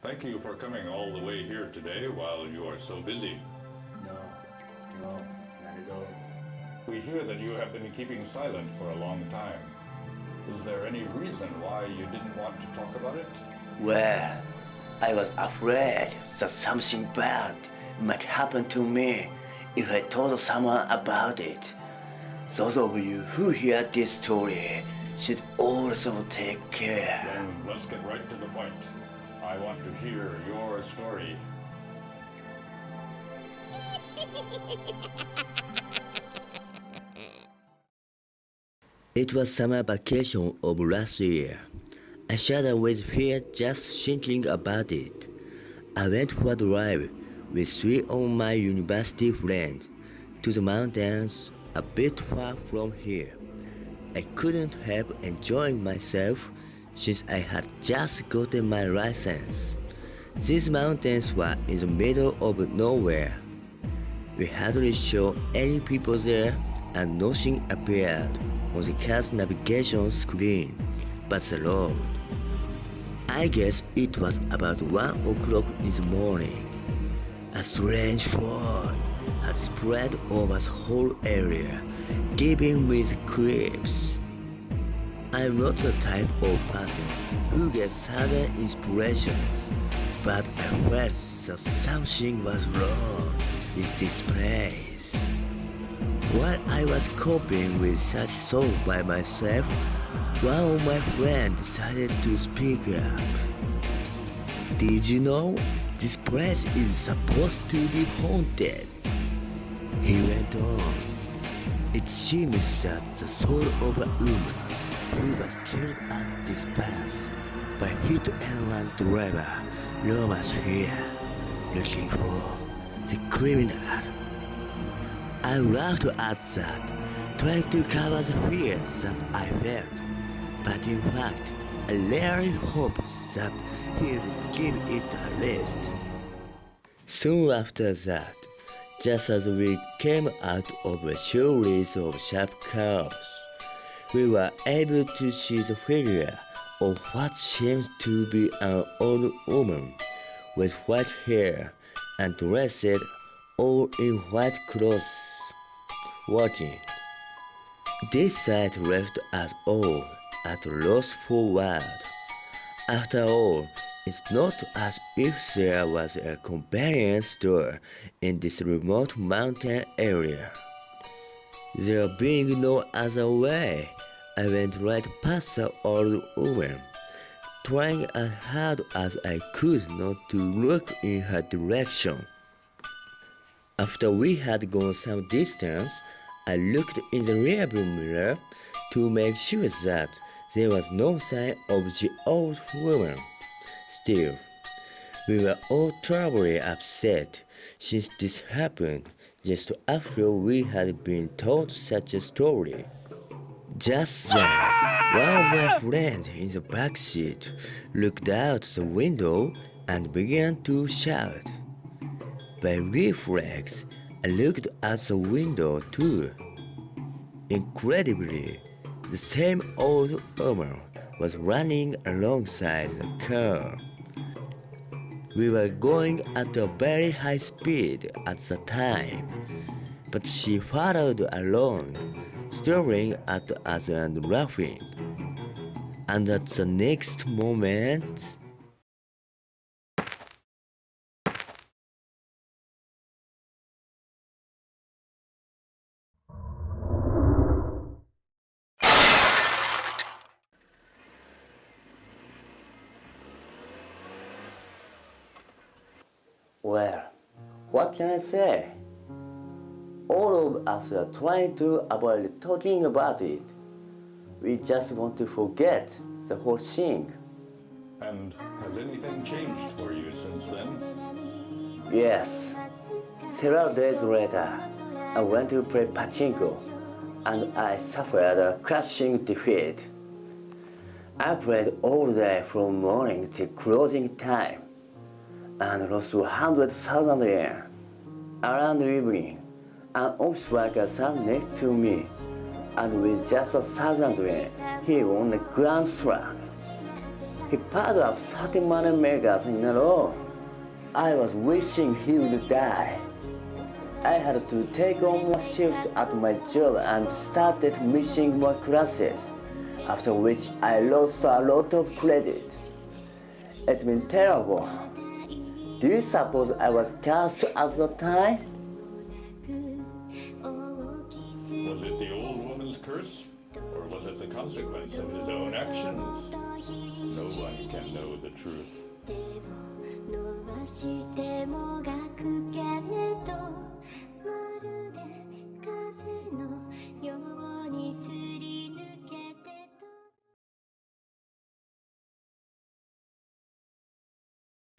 Thank you for coming all the way here today while you are so busy. No, not at all. We hear that you have been keeping silent for a long time. Is there any reason why you didn't want to talk about it? Well, I was afraid that something bad might happen to me if I told someone about it. Those of you who hear this story should also take care. Then let's get right to the point. I want to hear your story. It was summer vacation of last year. I shuddered with fear just thinking about it. I went for a drive with 3 of my university friends to the mountains a bit far from here. I couldn't help enjoying myself since I had just gotten my license. These mountains were in the middle of nowhere. We hardly saw any people there and nothing appeared on the car's navigation screen but the road. I guess it was about 1 o'clock in the morning. A strange fog had spread over the whole area, giving me the creeps. I'm not the type of person who gets sudden inspirations, but I felt that something was wrong with this place. While I was coping with such thoughts by myself, one of my friends decided to speak up. Did you know this place is supposed to be haunted? He went on. It seems that the soul of a woman who was killed at this pass by hit-and-run driver roams here, looking for the criminal. I laughed at that, trying to cover the fears that I felt, but in fact, I really hoped that he would give it a rest. Soon after that, just as we came out of a series of sharp curves, we were able to see the figure of what seems to be an old woman with white hair and dressed all in white clothes, walking. This sight left us all at a loss for words. After all, it's not as if there was a convenience store in this remote mountain area. There being no other way, I went right past the old woman, trying as hard as I could not to look in her direction. After we had gone some distance, I looked in the rearview mirror to make sure that there was no sign of the old woman. Still, we were all terribly upset since this happened just after we had been told such a story. Just then, one of my friends in the back seat looked out the window and began to shout. By reflex, I looked at the window too. Incredibly, the same old woman was running alongside the car. We were going at a very high speed at the time, but she followed along, staring at us and laughing. And at the next moment, well, what can I say? All of us are trying to avoid talking about it. We just want to forget the whole thing. And has anything changed for you since then? Yes. Several days later, I went to play pachinko, and I suffered a crushing defeat. I played all day from morning till closing time, and lost 100,000 yen. Around evening, an office worker sat next to me, and with just 1,000 yen, he won the Grand Slam. He part of 30 money makers in a row. I was wishing he would die. I had to take on more shift at my job and started missing more classes, after which I lost a lot of credit. It's been terrible. Do you suppose I was cursed at the time? Was it the old woman's curse, or was it the consequence of his own actions? No one can know the truth.